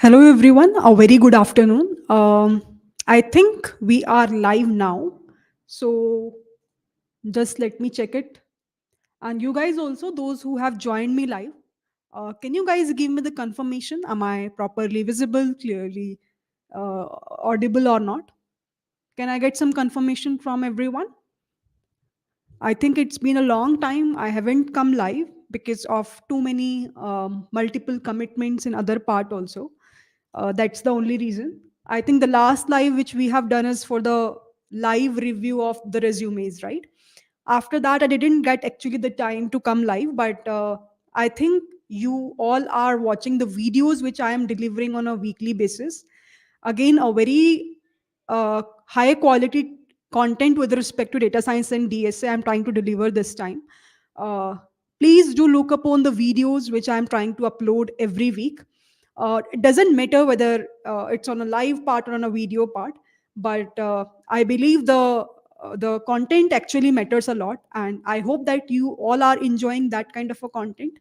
Hello, everyone. A very good afternoon. I think we are live now. So just let me check it. And you guys also, those who have joined me live, can you guys give me the confirmation? Am I properly visible, clearly audible or not? Can I get some confirmation from everyone? I think it's been a long time. I haven't come live because of too many multiple commitments in other part also. That's the only reason. I think the last live which we have done is for the live review of the resumes, right? After that, I didn't get actually the time to come live, but I think you all are watching the videos which I am delivering on a weekly basis. Again, a very high quality content with respect to data science and DSA I'm trying to deliver this time. Uh, Please do look upon the videos which I'm trying to upload every week. It doesn't matter whether it's on a live part or on a video part, but I believe the content actually matters a lot, and I hope that you all are enjoying that kind of a content,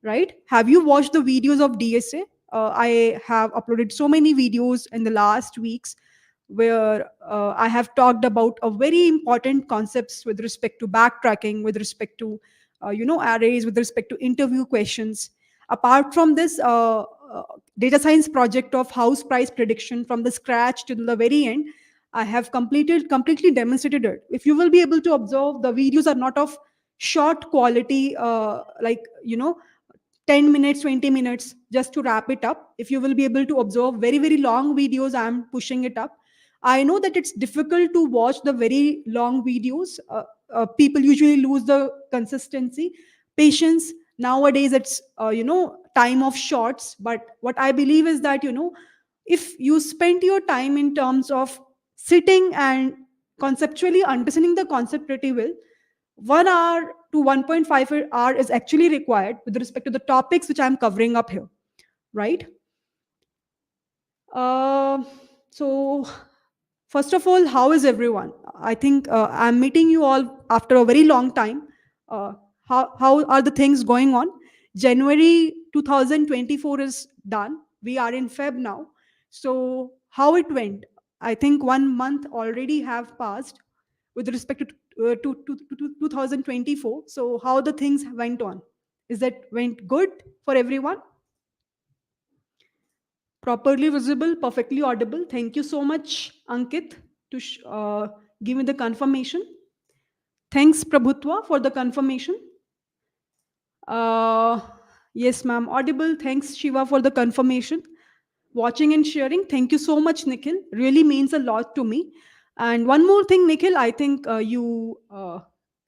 right? Have you watched the videos of DSA? I have uploaded so many videos in the last weeks where I have talked about a very important concepts with respect to backtracking, with respect to arrays, with respect to interview questions. Apart from this data science project of house price prediction from the scratch to the very end, I have completely demonstrated it. If you will be able to observe, the videos are not of short quality, 10 minutes, 20 minutes, just to wrap it up. If you will be able to observe very, very long videos, I'm pushing it up. I know that it's difficult to watch the very long videos. People usually lose the consistency, patience. Nowadays, it's, time of shorts. But what I believe is that, if you spend your time in terms of sitting and conceptually understanding the concept pretty well, 1 hour to 1.5 hour is actually required with respect to the topics which I'm covering up here, right? Uh, so, first of all, how is everyone? I think I'm meeting you all after a very long time. Uh, how are the things going on? January 2024 is done. We are in Feb now. So, how it went? I think 1 month already have passed with respect to 2024. So, how the things went on? Is that went good for everyone? Properly visible, perfectly audible. Thank you so much, Ankit, to give me the confirmation. Thanks, Prabhutwa, for the confirmation. Uh, yes, ma'am, audible. Thanks, Shiva, for the confirmation. Watching and sharing. Thank you so much, Nikhil. Really means a lot to me. And one more thing, Nikhil, I think you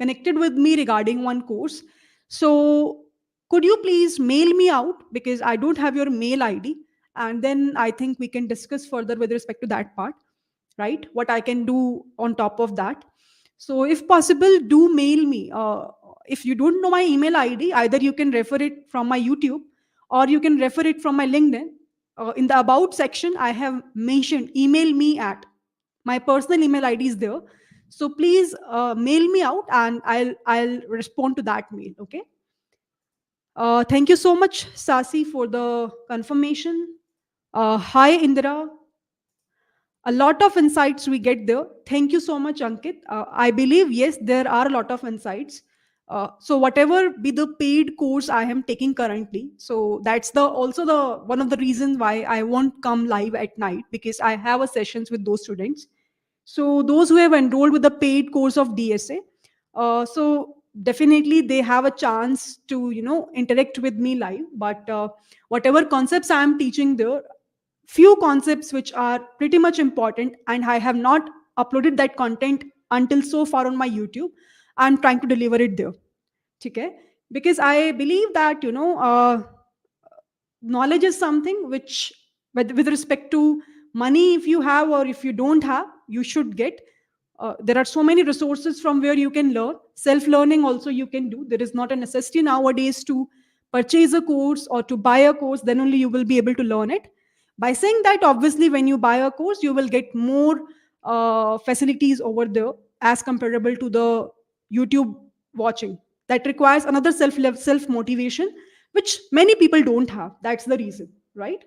connected with me regarding one course. So could you please mail me out because I don't have your mail ID, and then I think we can discuss further with respect to that part, right? What I can do on top of that. So if possible, do mail me. If you don't know my email ID, either you can refer it from my YouTube or you can refer it from my LinkedIn. In the about section, I have mentioned email me at my personal email ID is there. So please mail me out and I'll respond to that mail. Okay. Thank you so much, Sasi, for the confirmation. Hi, Indira. A lot of insights we get there. Thank you so much, Ankit. I believe, yes, there are a lot of insights. So whatever be the paid course I am taking currently, so that's the also the one of the reasons why I won't come live at night, because I have a sessions with those students. So those who have enrolled with the paid course of DSA, so definitely they have a chance to interact with me live. But whatever concepts I am teaching there, few concepts which are pretty much important, and I have not uploaded that content until so far on my YouTube. I'm trying to deliver it there. Okay? Because I believe that knowledge is something which, with respect to money, if you have or if you don't have, you should get. There are so many resources from where you can learn. Self learning also you can do. There is not a necessity nowadays to purchase a course or to buy a course, then only you will be able to learn it. By saying that, obviously when you buy a course you will get more facilities over there as comparable to the YouTube watching. That requires another self motivation, which many people don't have. That's the reason, right?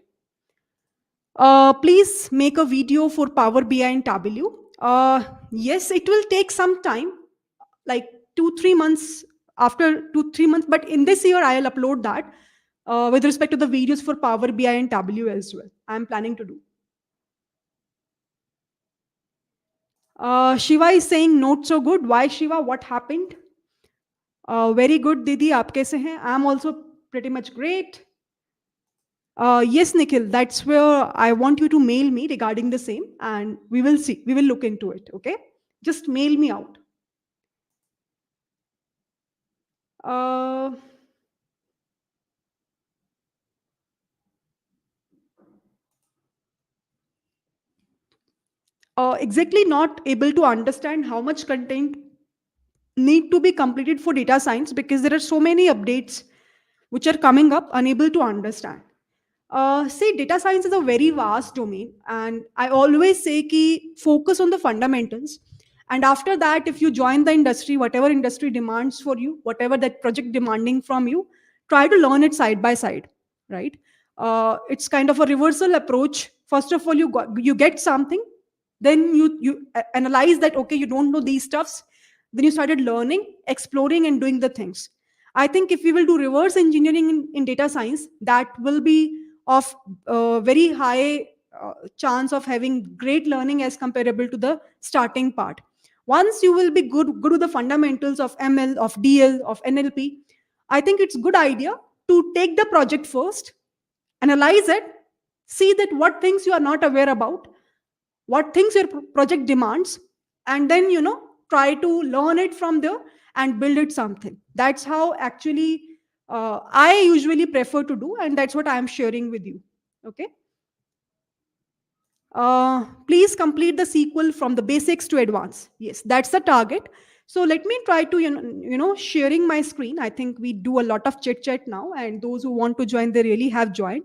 Please make a video for Power BI and Tableau. Yes, it will take some time, like 2 3 months, after 2 3 months. But in this year, I'll upload that with respect to the videos for Power BI and Tableau as well. I'm planning to do. Shiva is saying not so good. Why, Shiva? What happened? Very good, Didi. आप कैसे हैं? I'm also pretty much great. Yes, Nikhil, that's where I want you to mail me regarding the same, and we will see. We will look into it. Okay, just mail me out. Uh, exactly, not able to understand how much content need to be completed for data science because there are so many updates which are coming up. Unable to understand. See, data science is a very vast domain, and I always say ki focus on the fundamentals. And after that, if you join the industry, whatever industry demands for you, whatever that project demanding from you, try to learn it side by side, right? It's kind of a reversal approach. First of all, you get something, then you analyze that okay, you don't know these stuffs, then you started learning, exploring, and doing the things. I think if we will do reverse engineering in data science, that will be of very high chance of having great learning as comparable to the starting part. Once you will be good with the fundamentals of ML, of DL, of NLP, I think it's good idea to take the project first, analyze it, see that what things you are not aware about, what things your project demands, and then try to learn it from there and build it something. That's how actually I usually prefer to do, and that's what I am sharing with you. Okay. Please complete the sequel from the basics to advance. Yes, that's the target. So let me try to sharing my screen. I think we do a lot of chit chat now, and those who want to join, they really have joined.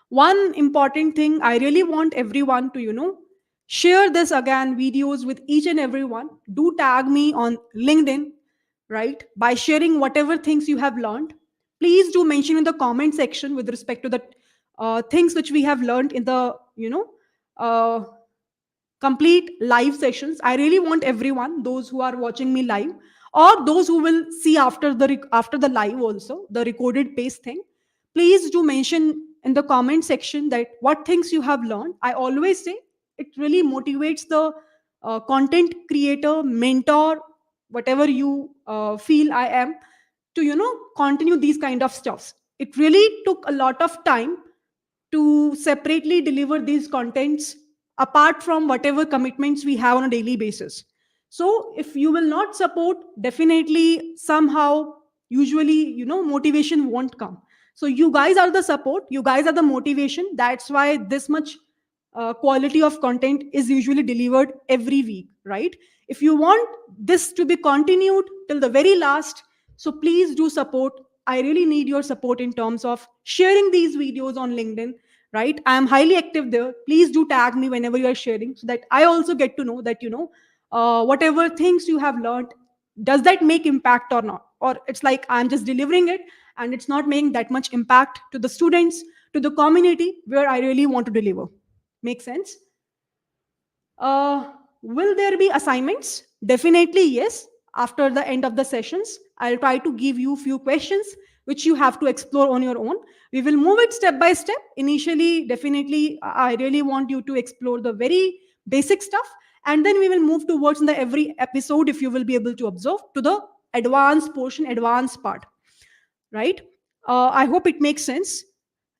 One important thing, I really want everyone to share this again videos with each and everyone. Do tag me on LinkedIn, right, by sharing whatever things you have learned. Please do mention in the comment section with respect to the things which we have learned in the uh, complete live sessions. I really want everyone, those who are watching me live or those who will see after the after the live also, the recorded paste thing, please do mention in the comment section that what things you have learned. I always say it really motivates the content creator, mentor, whatever you feel I am, to continue these kind of stuffs. It really took a lot of time to separately deliver these contents apart from whatever commitments we have on a daily basis. So if you will not support, definitely somehow, usually motivation won't come. So you guys are the support, you guys are the motivation. That's why this much quality of content is usually delivered every week, right? If you want this to be continued till the very last, so please do support. I really need your support in terms of sharing these videos on LinkedIn, right? I am highly active there. Please do tag me whenever you are sharing, so that I also get to know that whatever things you have learned, does that make impact or not, or it's like I'm just delivering it and it's not making that much impact to the students, to the community where I really want to deliver. Make sense? Will there be assignments? Definitely, yes. After the end of the sessions, I'll try to give you few questions which you have to explore on your own. We will move it step by step. Initially, definitely, I really want you to explore the very basic stuff, and then we will move towards in the every episode, if you will be able to observe, to the advanced portion, advanced part, right? I hope it makes sense.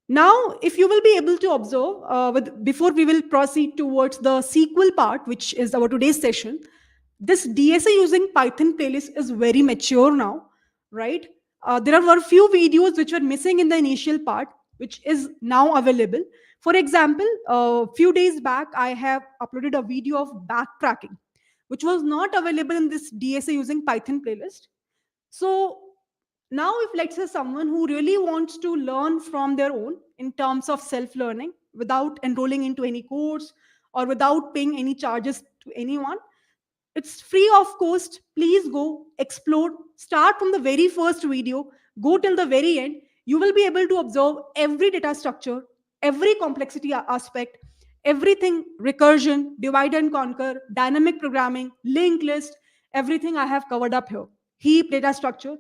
Now, if you will be able to observe, before we will proceed towards the SQL part, which is our today's session, this DSA using Python playlist is very mature now, right? There are a few videos which were missing in the initial part, which is now available. For example, a few days back, I have uploaded a video of backtracking, which was not available in this DSA using Python playlist. So now, if let's say someone who really wants to learn from their own in terms of self learning without enrolling into any course or without paying any charges to anyone, it's free of cost. Please go explore, start from the very first video, go till the very end. You will be able to observe every data structure, every complexity aspect, everything, recursion, divide and conquer, dynamic programming, linked list, everything I have covered up here. Heap data structure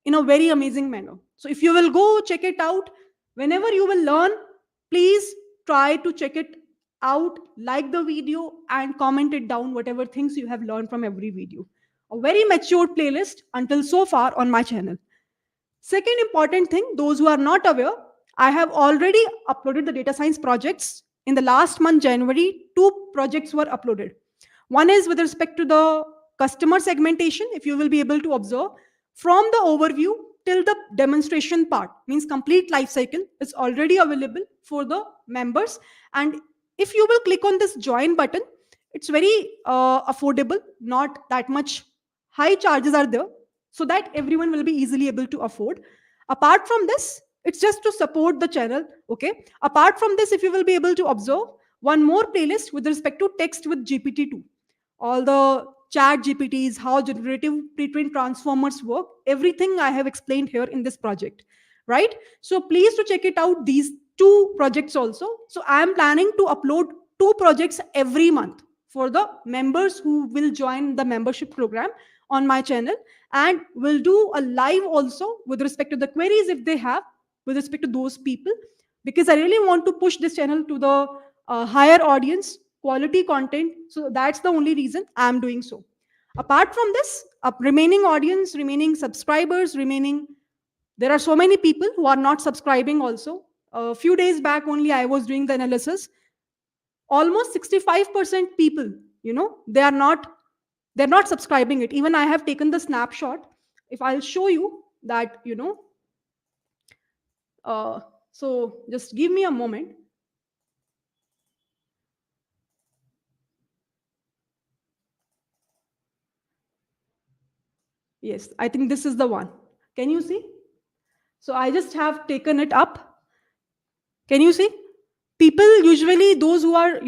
in a very amazing manner. So if you will go check it out, whenever you will learn, please try to check it out, like the video, and comment it down whatever things you have learned from every video. A very matured playlist until so far on my channel. Second important thing, those who are not aware, I have already uploaded the data science projects. In the last month, January, two projects were uploaded. One is with respect to the customer segmentation, if you will be able to observe from the overview till the demonstration part, means complete life cycle is already available for the members. And if you will click on this join button, it's very affordable, not that much high charges are there, so that everyone will be easily able to afford. Apart from this, it's just to support the channel. Okay, apart from this, if you will be able to observe one more playlist with respect to text with GPT-2, all the chat GPTs, how generative pre-trained transformers work, everything I have explained here in this project, right? So please to check it out, these two projects also. So I am planning to upload two projects every month for the members who will join the membership program on my channel, and will do a live also with respect to the queries if they have with respect to those people, because I really want to push this channel to the higher audience, quality content. So that's the only reason I'm doing so. Apart from this, remaining audience, remaining subscribers, remaining, there are so many people who are not subscribing also. A few days back only I was doing the analysis. Almost 65% people, they're not subscribing it. Even I have taken the snapshot. If I'll show you that, so just give me a moment. Yes, I think this is the one. Can you see? So I just have taken it up. Can you see? People usually, those who are,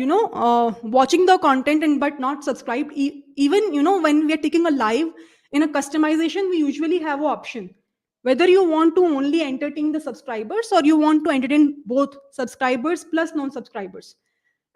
watching the content and but not subscribed, even, when we are taking a live in a customization, we usually have an option. Whether you want to only entertain the subscribers or you want to entertain both subscribers plus non-subscribers.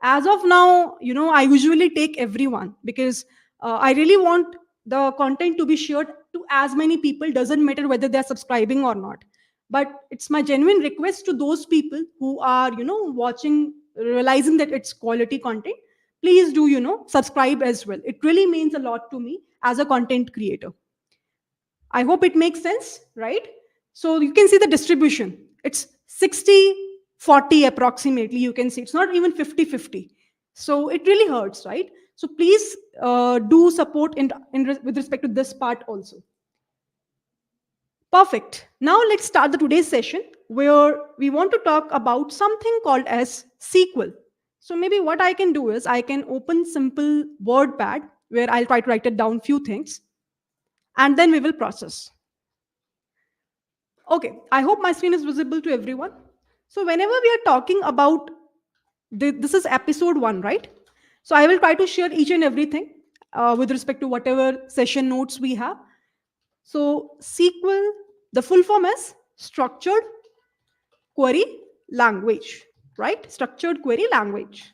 As of now, I usually take everyone, because I really want the content to be shared to as many people, doesn't matter whether they're subscribing or not. But it's my genuine request to those people who are, watching, realizing that it's quality content, please do, subscribe as well. It really means a lot to me as a content creator. I hope it makes sense, right? So you can see the distribution. It's 60-40 approximately. You can see it's not even 50-50. So it really hurts, right? So please do support with respect to this part also. Perfect. Now let's start the today's session, where we want to talk about something called as SQL. So maybe what I can do is I can open simple WordPad where I'll try to write it down few things, and then we will process. Okay, I hope my screen is visible to everyone. So whenever we are talking about, this is episode 1, right? So I will try to share each and everything with respect to whatever session notes we have. So SQL, the full form is structured query language, right? Structured query language.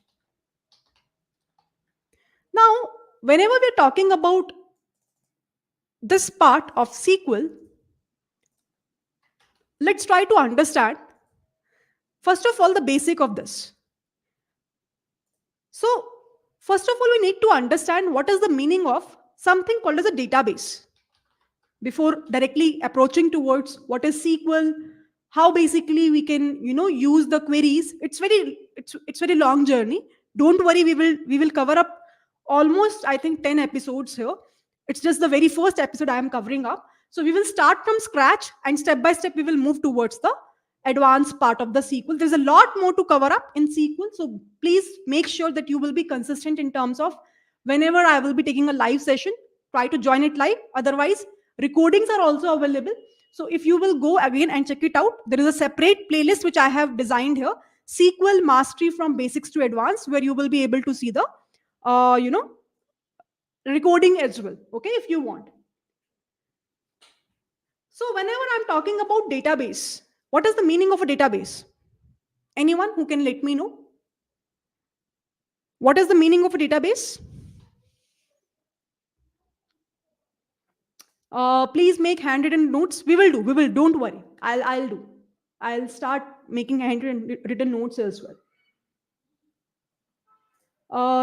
Now, whenever we're talking about this part of SQL, let's try to understand, first of all, the basic of this. So, first of all, we need to understand what is the meaning of something called as a database before directly approaching towards what is SQL, how basically we can, use the queries. It's very long journey. Don't worry, we will cover up almost, I think, 10 episodes here. It's just the very first episode I am covering up. So we will start from scratch, and step by step we will move towards the advanced part of the SQL. There's a lot more to cover up in SQL. So please make sure that you will be consistent in terms of whenever I will be taking a live session, try to join it live. Otherwise, recordings are also available. So if you will go again and check it out, there is a separate playlist which I have designed here, SQL Mastery from Basics to Advanced, where you will be able to see the, recording as well. Okay, if you want. So whenever I'm talking about database, what is the meaning of a database? Anyone who can let me know? What is the meaning of a database? Please make handwritten notes. We will do. We will. Don't worry. I'll do. I'll start making handwritten notes as well.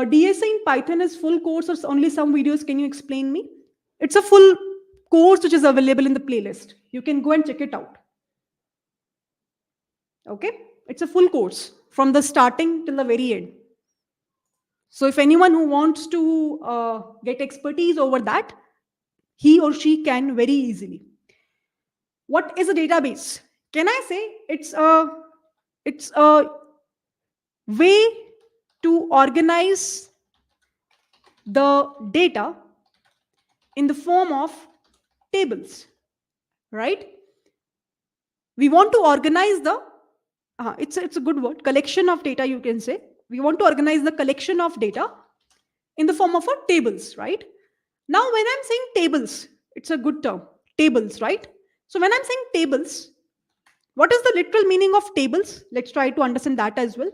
DSA in Python is full course or only some videos? Can you explain me? It's a full course which is available in the playlist. You can go and check it out. Okay? It's a full course from the starting till the very end. So if anyone who wants to get expertise over that, he or she can very easily. What is a database? Can I say it's a way to organize the data in the form of tables, right? We want to organize the it's a good word, collection of data, you can say. We want to organize the collection of data in the form of a tables, right? Now when I'm saying tables, it's a good term, tables, right? So when I'm saying tables, what is the literal meaning of tables? Let's try to understand that as well.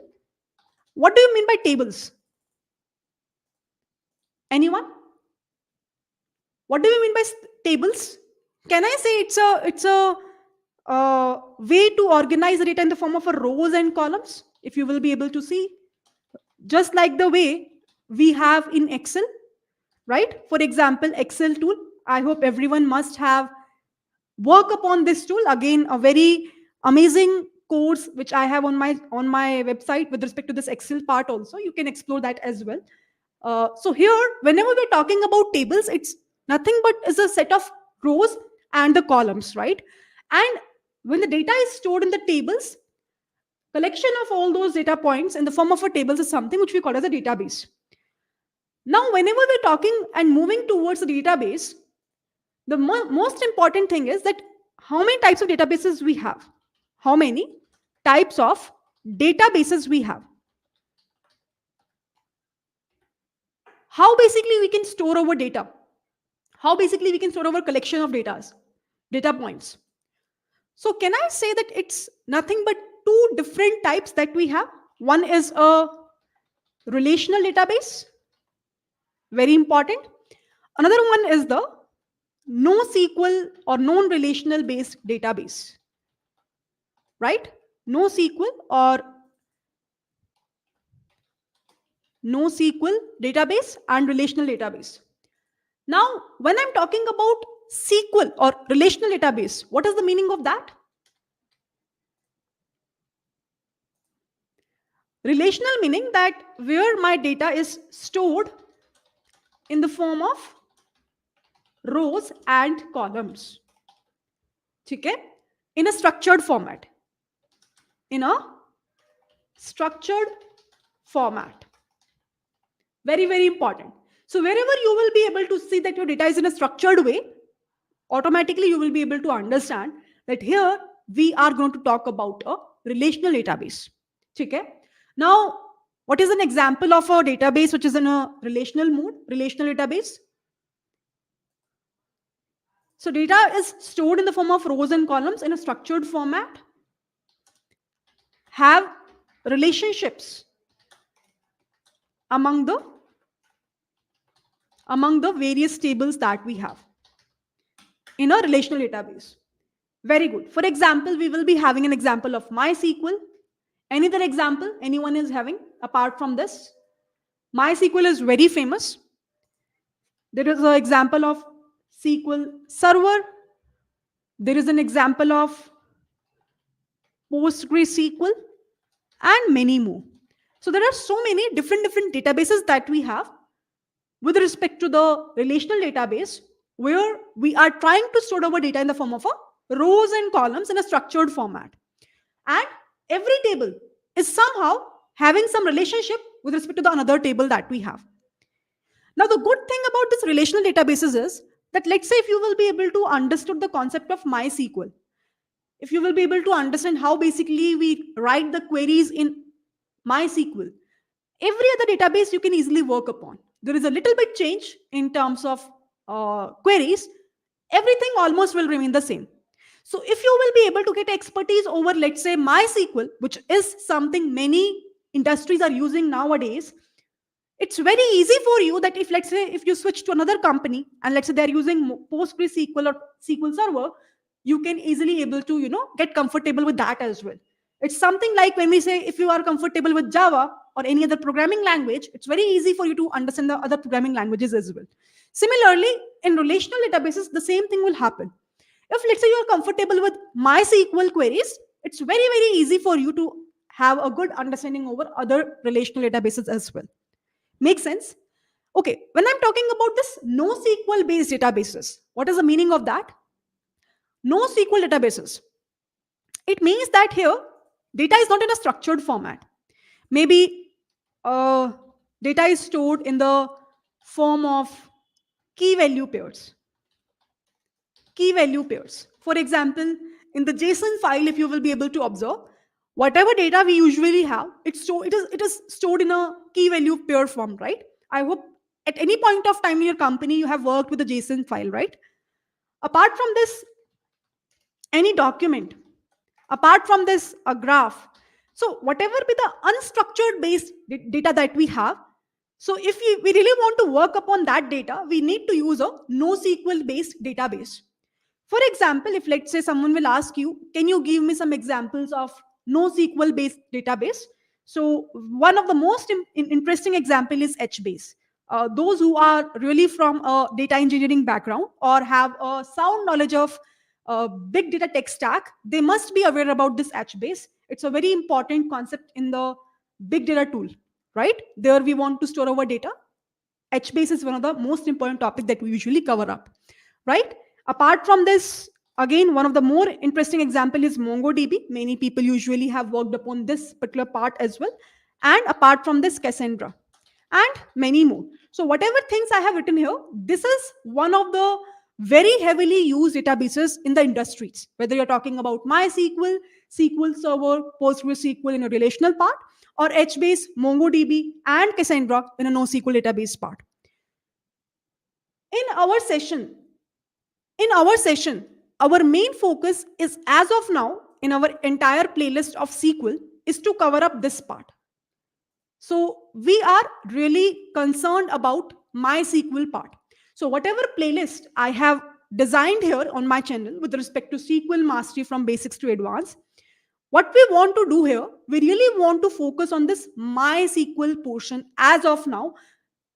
What do you mean by tables? Anyone? What do you mean by tables? Can I say it's a way to organize the data in the form of a rows and columns? If you will be able to see, just like the way we have in Excel, right? For example, Excel tool. I hope everyone must have work upon this tool. Again, a very amazing course which I have on my website with respect to this Excel part. Also, you can explore that as well. So here, whenever we're talking about tables, it's nothing but is a set of rows and the columns, right? And when the data is stored in the tables, collection of all those data points in the form of a tables is something which we call as a database. Now, whenever we're talking and moving towards the database, the most important thing is that how many types of databases we have. How many types of databases we have. How basically we can store our data. How basically we can store our collection of data points. So can I say that it's nothing but two different types that we have? One is a relational database, very important. Another one is the NoSQL or non-relational based database, right? NoSQL or NoSQL database and relational database. Now, when I'm talking about SQL or relational database, what is the meaning of that? Relational meaning that where my data is stored in the form of rows and columns. Okay? In a structured format. In a structured format. Very, very important. So wherever you will be able to see that your data is in a structured way, automatically you will be able to understand that here we are going to talk about a relational database. Okay? Now, what is an example of a database which is in a relational mode, relational database? So data is stored in the form of rows and columns in a structured format, have relationships among the various tables that we have in a relational database. Very good. For example, we will be having an example of MySQL. Any other example anyone is having apart from this? MySQL is very famous. There is an example of SQL Server. There is an example of PostgreSQL and many more. So there are so many different databases that we have with respect to the relational database where we are trying to store our data in the form of a rows and columns in a structured format. And every table is somehow having some relationship with respect to the another table that we have. Now, the good thing about this relational databases is that let's say if you will be able to understand the concept of MySQL, if you will be able to understand how basically we write the queries in MySQL, every other database you can easily work upon. There is a little bit change in terms of queries. Everything almost will remain the same. So if you will be able to get expertise over, let's say, MySQL, which is something many industries are using nowadays, it's very easy for you that if, let's say, if you switch to another company and let's say they're using PostgreSQL or SQL Server, you can easily able to, get comfortable with that as well. It's something like when we say if you are comfortable with Java or any other programming language, it's very easy for you to understand the other programming languages as well. Similarly, in relational databases, the same thing will happen. If, let's say, you're comfortable with MySQL queries, it's very, very easy for you to have a good understanding over other relational databases as well. Make sense? Okay, when I'm talking about this NoSQL based databases, what is the meaning of that? NoSQL databases. It means that here data is not in a structured format. Maybe data is stored in the form of key value pairs. Key value pairs. For example, in the JSON file, if you will be able to observe, whatever data we usually have, it is stored in a key value pair form, right? I hope at any point of time in your company you have worked with a JSON file, right? Apart from this, any document, apart from this, a graph. So whatever be the unstructured based data that we have, so if we really want to work upon that data, we need to use a NoSQL based database. For example, if, let's say, someone will ask you, can you give me some examples of NoSQL based database? So one of the most interesting example is HBase. Those who are really from a data engineering background or have a sound knowledge of big data tech stack, they must be aware about this HBase. It's a very important concept in the big data tool, right? There we want to store our data. HBase is one of the most important topic that we usually cover up, right? Apart from this, again, one of the more interesting example is MongoDB. Many people usually have worked upon this particular part as well. And apart from this, Cassandra and many more. So whatever things I have written here, this is one of the very heavily used databases in the industries, whether you're talking about MySQL, SQL Server, PostgreSQL in a relational part, or HBase, MongoDB, and Cassandra in a NoSQL database part. In our session, our main focus is, as of now, in our entire playlist of SQL, is to cover up this part. So we are really concerned about MySQL part. So whatever playlist I have designed here on my channel with respect to SQL mastery from basics to advanced, what we want to do here, we really want to focus on this MySQL portion as of now.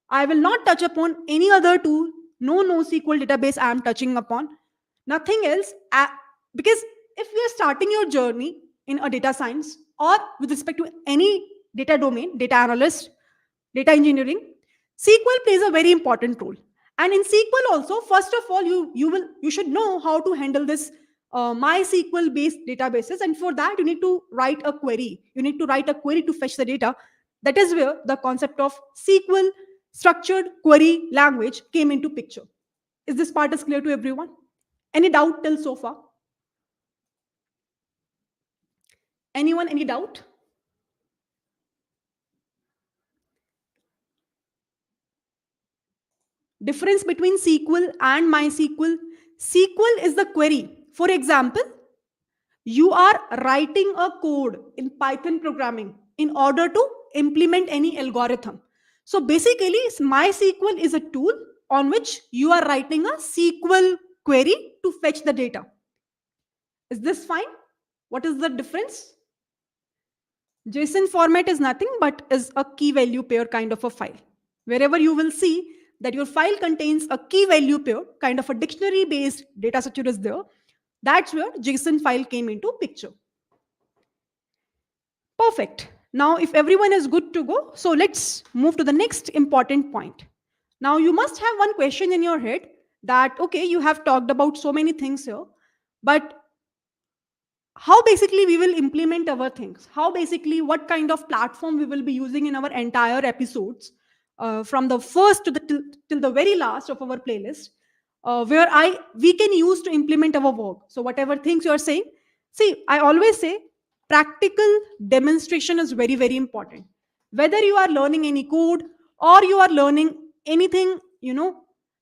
I will not touch upon any other tool, no NoSQL database I am touching upon, nothing else. Because if we are starting your journey in a data science or with respect to any data domain, data analyst, data engineering, SQL plays a very important role. And in SQL also, first of all, you should know how to handle this MySQL based databases, and for that you need to write a query. You need to write a query to fetch the data. That is where the concept of SQL structured query language came into picture. Is this part is clear to everyone? Any doubt till so far? Anyone, any doubt? Difference between SQL and MySQL. SQL is the query. For example, you are writing a code in Python programming in order to implement any algorithm. So basically, MySQL is a tool on which you are writing a SQL query to fetch the data. Is this fine? What is the difference? JSON format is nothing but is a key value pair kind of a file. Wherever you will see that your file contains a key value pair, kind of a dictionary based data structure is there, that's where JSON file came into picture. Perfect. Now, if everyone is good to go, so let's move to the next important point. Now, you must have one question in your head that, okay, you have talked about so many things here, but how basically we will implement our things? How basically, what kind of platform we will be using in our entire episodes, from the first to the till the very last of our playlist, where we can use to implement our work. So whatever things you are saying, see, I always say practical demonstration is very, very important. Whether you are learning any code or you are learning anything,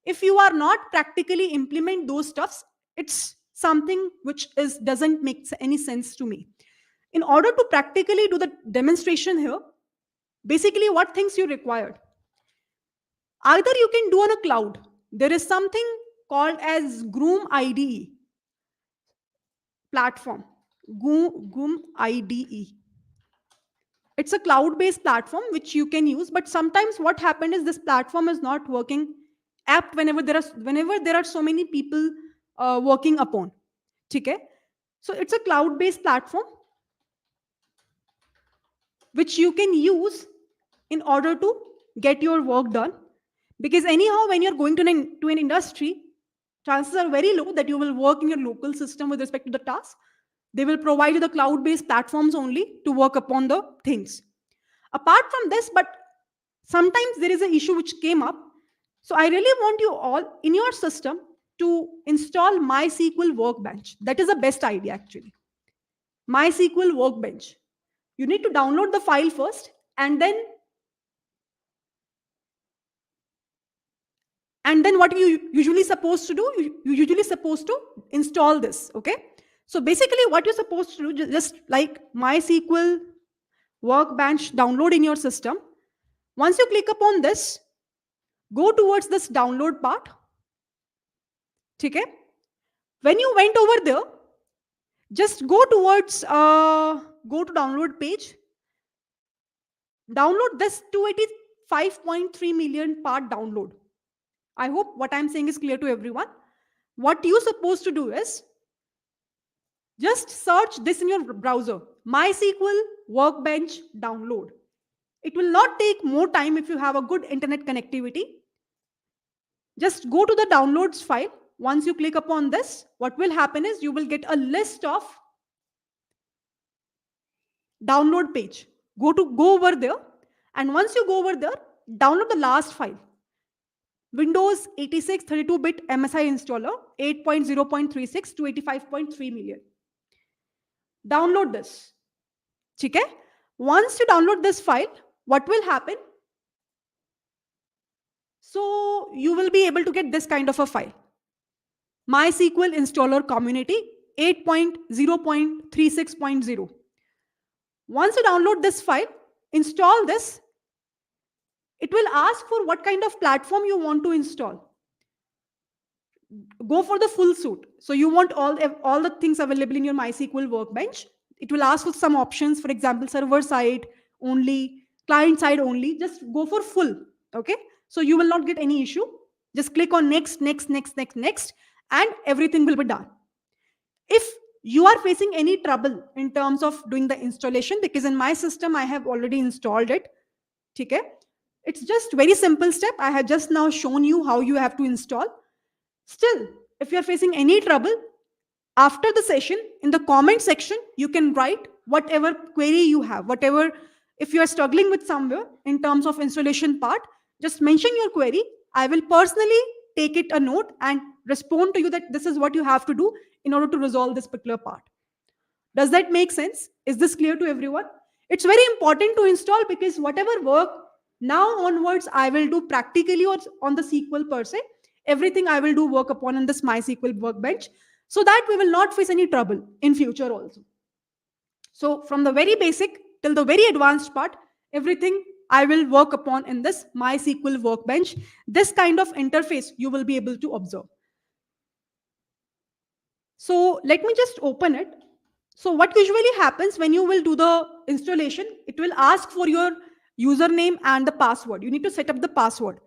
if you are not practically implement those stuffs, it's something which is doesn't make any sense to me. In order to practically do the demonstration here, basically what things you required, either you can do on a cloud. There is something called as Groom IDE platform. Groom IDE. It's a cloud based platform which you can use, but sometimes what happened is this platform is not working apt whenever there are so many people working upon. Okay, so it's a cloud based platform which you can use in order to get your work done, because anyhow when you're going to an industry, chances are very low that you will work in your local system with respect to the task. They will provide you the cloud based platforms only to work upon the things. Apart from this, but sometimes there is an issue which came up. So I really want you all in your system to install MySQL Workbench. That is the best idea actually. MySQL Workbench. You need to download the file first, and then what you usually supposed to do, you usually supposed to install this. Okay, so basically what you're supposed to do, just like MySQL Workbench download in your system. Once you click upon this, go towards this download part. Okay, when you went over there, just go towards go to download page, download this 285.3 million part download. I hope what I'm saying is clear to everyone. What you're supposed to do is just search this in your browser, MySQL Workbench download. It will not take more time if you have a good internet connectivity. Just go to the downloads file. Once you click upon this, what will happen is you will get a list of download page. Go over there, and once you go over there, download the last file. Windows 86 32-bit MSI installer 8.0.36 to 85.3 million. Download this. Okay? Once you download this file, what will happen? So you will be able to get this kind of a file. MySQL installer community 8.0.36.0. Once you download this file, install this. It will ask for what kind of platform you want to install. Go for the full suite. So you want all the things available in your MySQL Workbench. It will ask for some options, for example, server side only, client side only. Just go for full. Okay, so you will not get any issue. Just click on next, next, next, next, next, and everything will be done. If you are facing any trouble in terms of doing the installation, because in my system I have already installed it. Okay, it's just very simple step. I have just now shown you how you have to install. Still, if you're facing any trouble, after the session, in the comment section, you can write whatever query you have. Whatever, if you are struggling with somewhere in terms of installation part, just mention your query. I will personally take it a note and respond to you that this is what you have to do in order to resolve this particular part. Does that make sense? Is this clear to everyone? It's very important to install, because whatever work now onwards I will do practically or on the SQL per se, everything I will do work upon in this MySQL Workbench, so that we will not face any trouble in future also. So from the very basic till the very advanced part, everything I will work upon in this MySQL Workbench. This kind of interface you will be able to observe. So let me just open it. So what usually happens when you will do the installation, it will ask for your username and the password. You need to set up the password.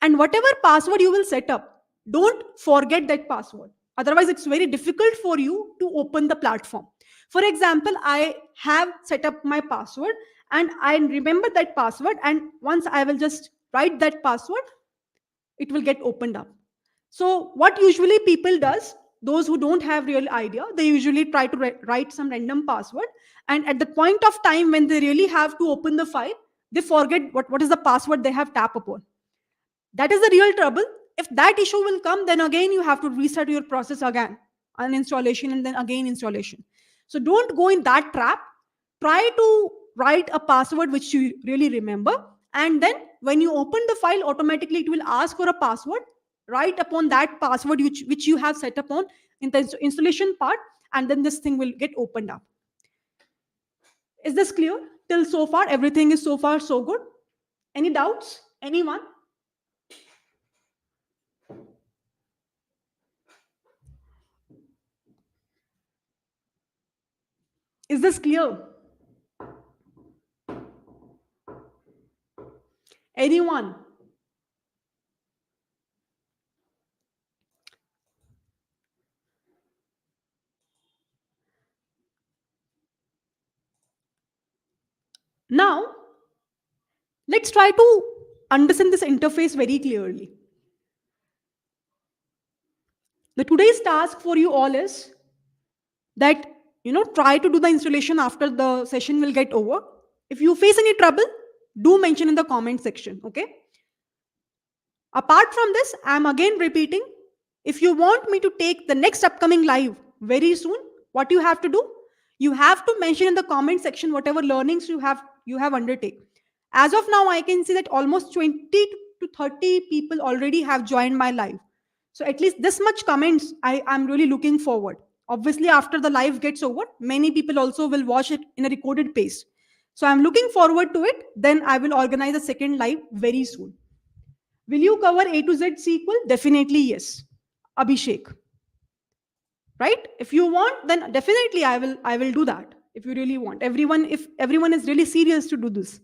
And whatever password you will set up, don't forget that password. Otherwise, it's very difficult for you to open the platform. For example, I have set up my password and I remember that password. And once I will just write that password, it will get opened up. So what usually people does, those who don't have real idea, they usually try to write some random password. And at the point of time when they really have to open the file, they forget what is the password they have tapped upon. That is the real trouble. If that issue will come, then again you have to restart your process again, uninstallation and then again installation. So don't go in that trap. Try to write a password which you really remember, and then when you open the file, automatically it will ask for a password. write upon that password which you have set upon in the installation part, and then this thing will get opened up. Is this clear till so far? Everything is so far so good? Any doubts? Anyone? Is this clear? Anyone? Now, let's try to understand this interface very clearly. The today's task for you all is that try to do the installation after the session will get over. If you face any trouble, do mention in the comment section, okay? Apart from this, I'm again repeating, if you want me to take the next upcoming live very soon, what you have to do, you have to mention in the comment section whatever learnings you have undertaken. As of now, I can see that almost 20 to 30 people already have joined my live. So at least this much comments I'm really looking forward. Obviously, after the live gets over, many people also will watch it in a recorded pace. So I'm looking forward to it. Then I will organize a second live very soon. Will you cover A to Z SQL? Definitely yes. Abhishek. Right? If you want, then definitely I will do that. If you really want. If everyone is really serious to do this.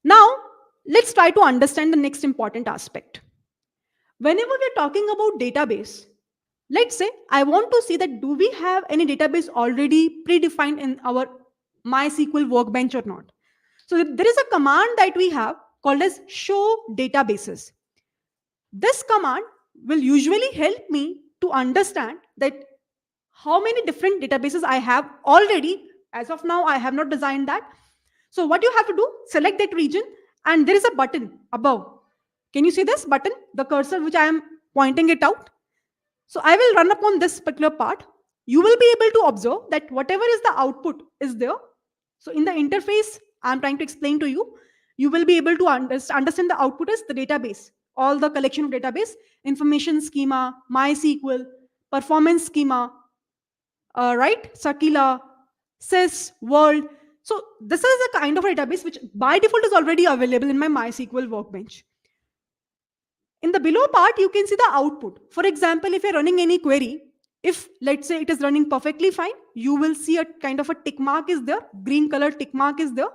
Now, let's try to understand the next important aspect. Whenever we're talking about database, let's say I want to see that do we have any database already predefined in our MySQL workbench or not. So there is a command that we have called as show databases. This command will usually help me to understand that how many different databases I have already. As of now, I have not designed that. So what you have to do, select that region, and there is a button above. Can you see this button, the cursor which I am pointing it out? So I will run upon this particular part. You will be able to observe that whatever is the output is there. So in the interface, I'm trying to explain to you, you will be able to understand the output is the database, all the collection of database, information schema, MySQL, performance schema, right? Sakila, sys, world. So this is a kind of a database which by default is already available in my MySQL workbench. In the below part, you can see the output. For example, if you're running any query, if let's say it is running perfectly fine, you will see a kind of a tick mark is there, green color tick mark is there.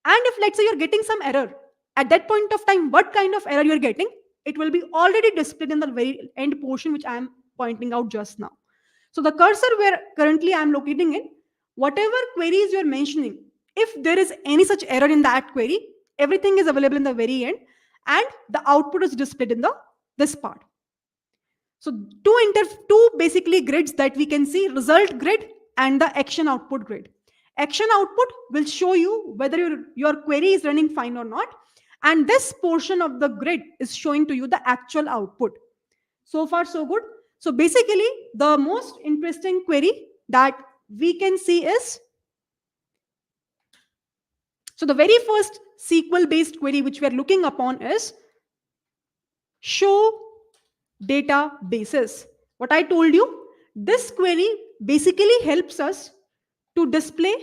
And if let's say you're getting some error, at that point of time, what kind of error you're getting, it will be already displayed in the very end portion, which I'm pointing out just now. So the cursor where currently I'm locating in, whatever queries you're mentioning, if there is any such error in that query, everything is available in the very end, and the output is displayed in this part. So two basically grids that we can see, result grid and the action output grid. Action output will show you whether your query is running fine or not, and this portion of the grid is showing to you the actual output. So far so good. So basically the most interesting query that we can see is, so the very first SQL based query which we are looking upon is show databases. What I told you, this query basically helps us to display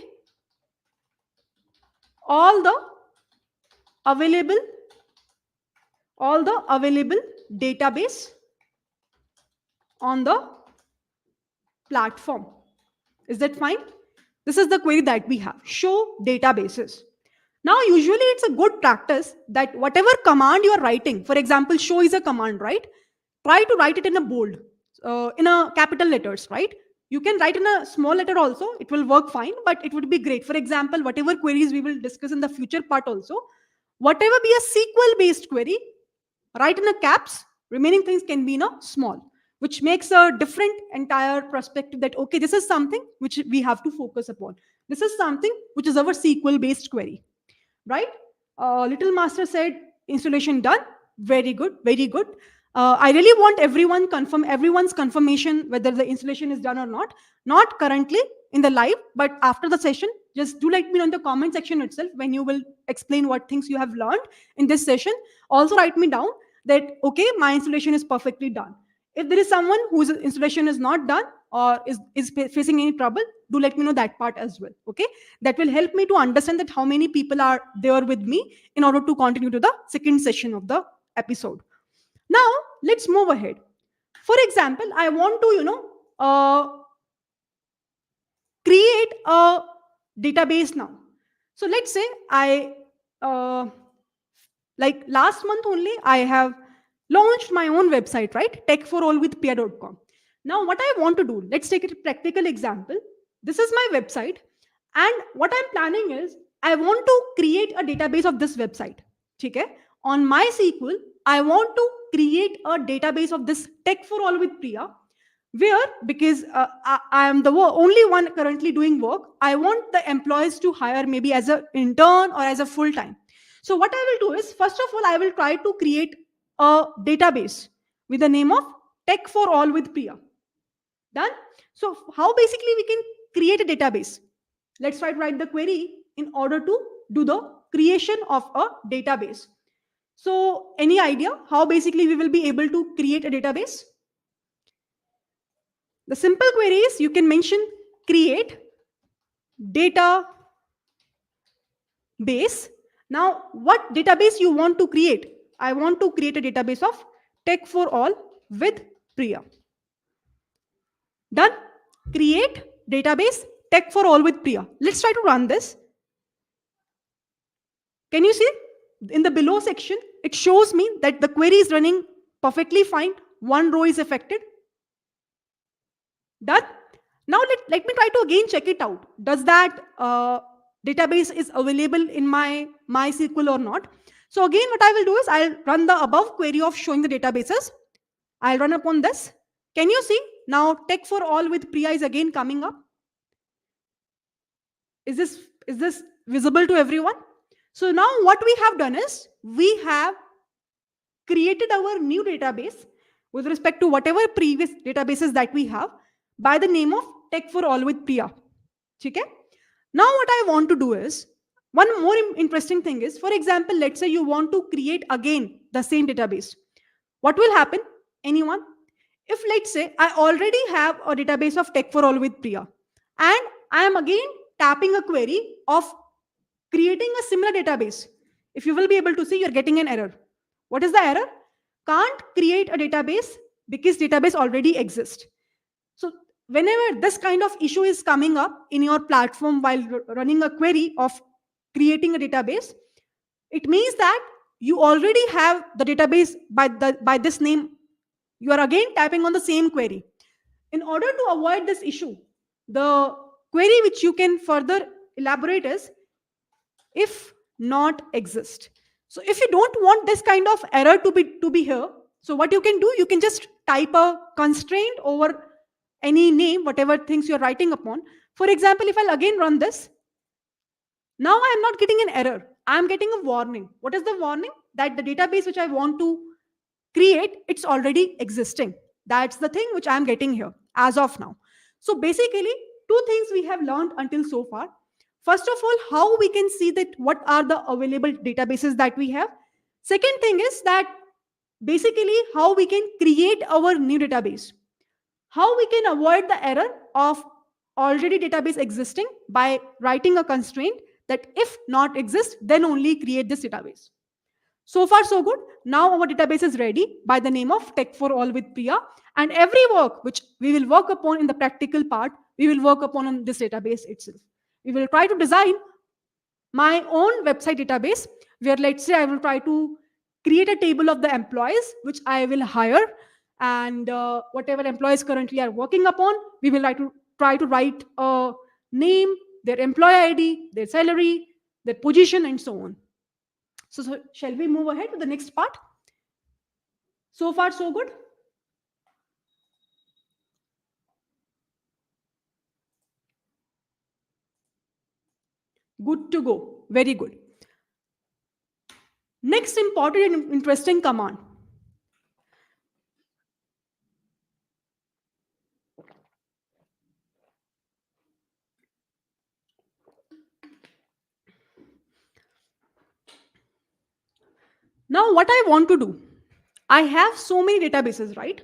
all the available database on the platform. Is that fine? This is the query that we have, show databases. Now, usually it's a good practice that whatever command you are writing, for example, show is a command, right? Try to write it in a bold, in a capital letters, right? You can write in a small letter also, it will work fine, but it would be great. For example, whatever queries we will discuss in the future part also, whatever be a SQL based query, write in a caps, remaining things can be in a small, which makes a different entire perspective that, okay, this is something which we have to focus upon. This is something which is our SQL based query, right? Little Master said installation done. Very good, very good. I really want everyone's confirmation whether the installation is done or not. Not currently in the live, but after the session, just do let me know in the comment section itself when you will explain what things you have learned in this session. Also write me down that okay, my installation is perfectly done. If there is someone whose installation is not done or is facing any trouble, do let me know that part as well. Okay, that will help me to understand that how many people are there with me in order to continue to the second session of the episode. Now let's move ahead. For example, I want to create a database now. So let's say I uh, like last month only I have launched my own website, right? Tech4allwithpia.com. Now what I want to do, let's take a practical example. This is my website, and what I'm planning is I want to create a database of this website. Okay, on MySQL I want to create a database of this Tech for All with Priya, where because I am the only one currently doing work, I want the employees to hire maybe as an intern or as a full time. So what I will do is, first of all, I will try to create a database with the name of Tech for All with Priya. Done. So how basically we can create a database? Let's try to write the query in order to do the creation of a database. So any idea how basically we will be able to create a database? The simple query is you can mention create database. Now, what database you want to create? I want to create a database of Tech for All with Priya. Done. Create database Tech for All with Priya. Let's try to run this. Can you see in the below section? It shows me that the query is running perfectly fine. One row is affected. Done. Now let me try to again check it out. Does that database is available in my MySQL or not? So again, what I will do is I'll run the above query of showing the databases. I'll run upon this. Can you see now Tech for All with Priya is again coming up? Is this visible to everyone? So now what we have done is we have created our new database with respect to whatever previous databases that we have by the name of Tech for All with Priya. Okay? Now what I want to do is, one more interesting thing is, for example, let's say you want to create again the same database. What will happen? Anyone? If let's say I already have a database of Tech for All with Priya, and I am again tapping a query of creating a similar database, if you will be able to see, you're getting an error. What is the error? Can't create a database because database already exists. So whenever this kind of issue is coming up in your platform while running a query of creating a database, it means that you already have the database by this name. You are again tapping on the same query. In order to avoid this issue, the query which you can further elaborate is if not exist. So if you don't want this kind of error to be here, so what you can do, you can just type a constraint over any name, whatever things you're writing upon. For example, if I'll again run this, now I am not getting an error. I am getting a warning. What is the warning? That the database which I want to create, it's already existing. That's the thing which I am getting here as of now. So basically, two things we have learned until so far. First of all, how we can see that what are the available databases that we have. Second thing is that basically how we can create our new database. How we can avoid the error of already database existing by writing a constraint that if not exist, then only create this database. So far, so good. Now our database is ready by the name of Tech for All with Priya. And every work which we will work upon in the practical part, we will work upon on this database itself. We will try to design my own website database where, let's say, I will try to create a table of the employees which I will hire, and whatever employees currently are working upon, we will try to write a name, their employee ID, their salary, their position, and so on. So shall we move ahead to the next part? So far, so good. Good to go. Very good. Next important and interesting command. Now, what I want to do, I have so many databases, right?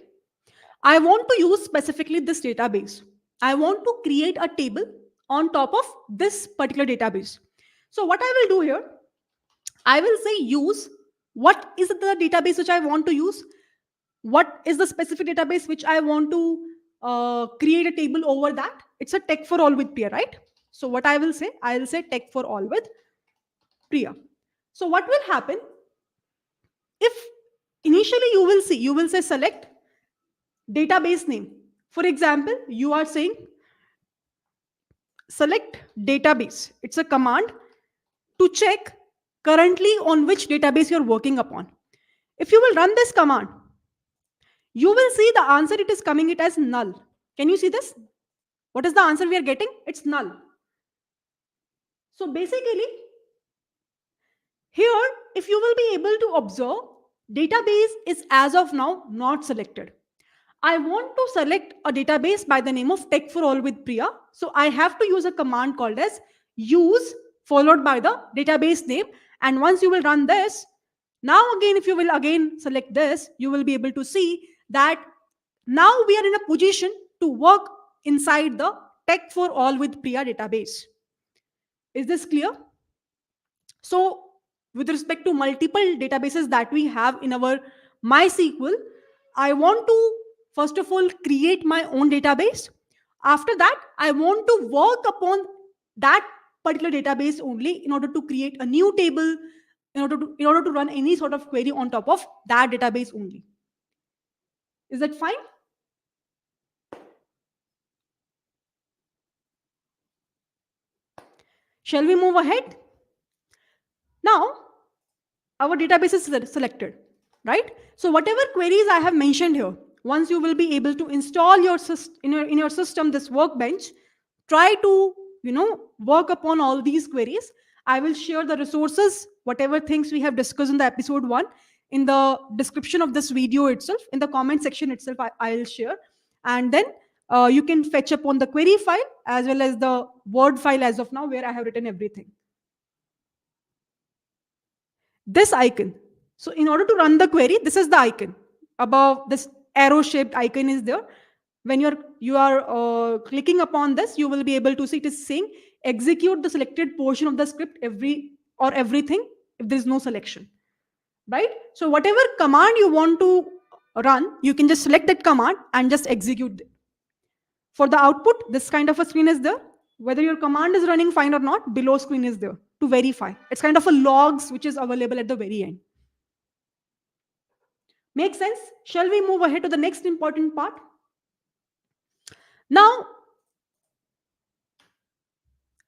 I want to use specifically this database. I want to create a table on top of this particular database. So what I will do here, I will say use what is the database which I want to use, what is the specific database which I want to create a table over that. It's a tech for all with Priya, right? So what I will say, I will say tech for all with Priya. So what will happen if initially you will say select database name. For example, you are saying select database. It's a command to check currently on which database you're working upon. If you will run this command, you will see the answer it is coming it as null. Can you see this? What is the answer we are getting? It's null. So basically, here, if you will be able to observe, database is as of now not selected. I want to select a database by the name of tech for all with Priya. So I have to use a command called as use followed by the database name. And once you will run this, now again, if you will again select this, you will be able to see that now we are in a position to work inside the tech for all with Priya database. Is this clear? So with respect to multiple databases that we have in our MySQL, I want to first of all create my own database. After that, I want to work upon that particular database only in order to create a new table, in order to run any sort of query on top of that database only. Is that fine? Shall we move ahead? Now, our database is selected, right? So whatever queries I have mentioned here, once you will be able to install your in your system this workbench, try to work upon all these queries. I will share the resources, whatever things we have discussed in the episode 1, in the description of this video itself, in the comment section itself. I'll share, and then you can fetch upon the query file as well as the Word file as of now, where I have written everything. This icon. So in order to run the query, this is the icon. Above, this arrow shaped icon is there. When you are clicking upon this, you will be able to see it is saying execute the selected portion of the script everything if there is no selection, right? So whatever command you want to run, you can just select that command and just execute it. For the output, this kind of a screen is there. Whether your command is running fine or not, below screen is there to verify. It's kind of a logs which is available at the very end. Make sense? Shall we move ahead to the next important part? Now,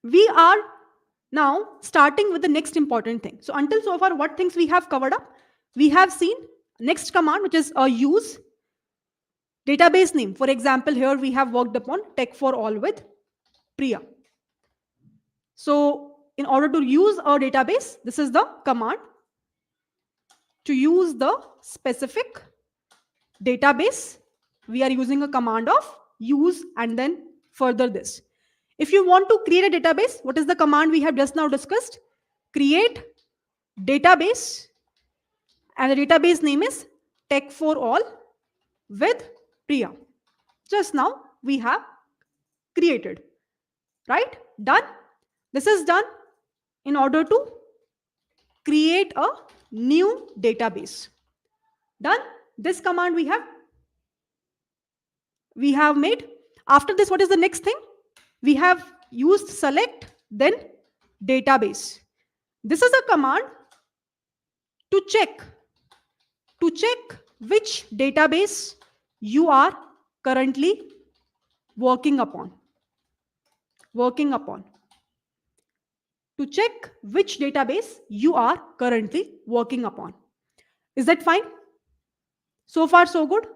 we are now starting with the next important thing. So until so far, what things we have covered up? We have seen next command, which is a use database name. For example, here we have worked upon tech for all with Priya. So in order to use our database, this is the command to use the specific database. We are using a command of use and then further this. If you want to create a database, what is the command we have just now discussed? Create database, and the database name is tech for all with Priya. Just now we have created, right? Done. This is done in order to create a new database. Done. This command we have made. After this, what is the next thing? We have used select, then database. This is a command to check which database you are currently working upon. To check which database you are currently working upon. Is that fine? So far, so good?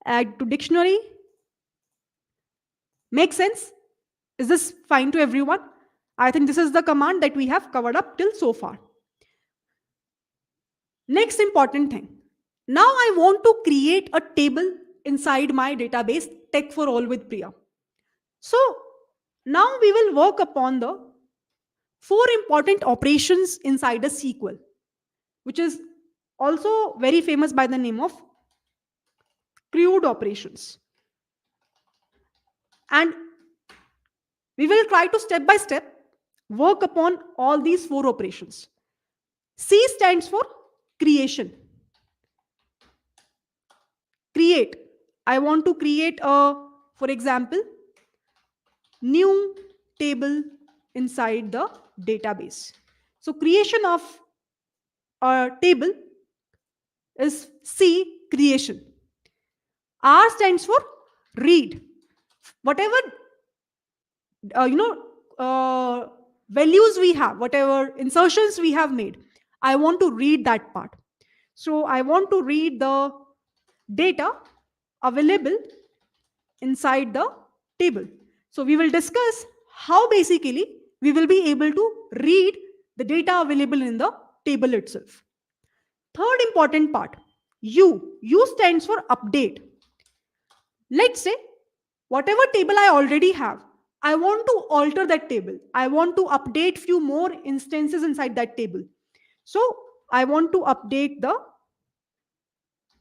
Add to dictionary. Make sense? Is this fine to everyone? I think this is the command that we have covered up till so far. Next important thing. Now I want to create a table inside my database tech for all with Priya. So now we will work upon the 4 important operations inside a SQL, which is also very famous by the name of CRUD operations. And we will try to step by step work upon all these four operations. C stands for creation. Create. I want to create for example, new table inside the database. So creation of a table is C, creation. R stands for read. Whatever uh, you know values we have, whatever insertions we have made, I want to read that part. So I want to read the data available inside the table. So we will discuss how basically we will be able to read the data available in the table itself. Third important part, U stands for update. Let's say whatever table I already have, I want to alter that table. I want to update few more instances inside that table. So I want to update the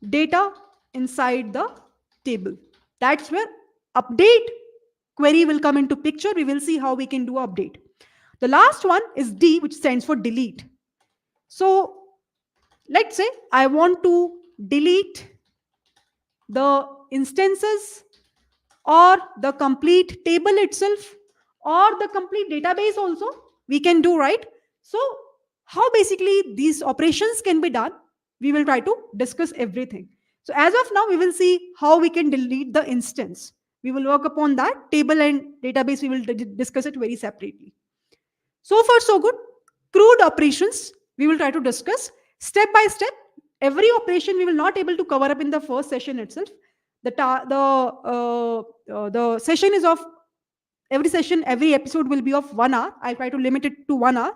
data inside the table. That's where update query will come into picture. We will see how we can do update. The last one is D, which stands for delete. So let's say I want to delete the instances or the complete table itself or the complete database also we can do, right? So how basically these operations can be done, we will try to discuss everything. So as of now we will see how we can delete the instance. We will work upon that. Table and database we will discuss it very separately. So far so good. CRUD operations we will try to discuss step by step. Every operation we will not able to cover up in the first session itself. The session is of every session, every episode will be of 1 hour. I'll try to limit it to 1 hour.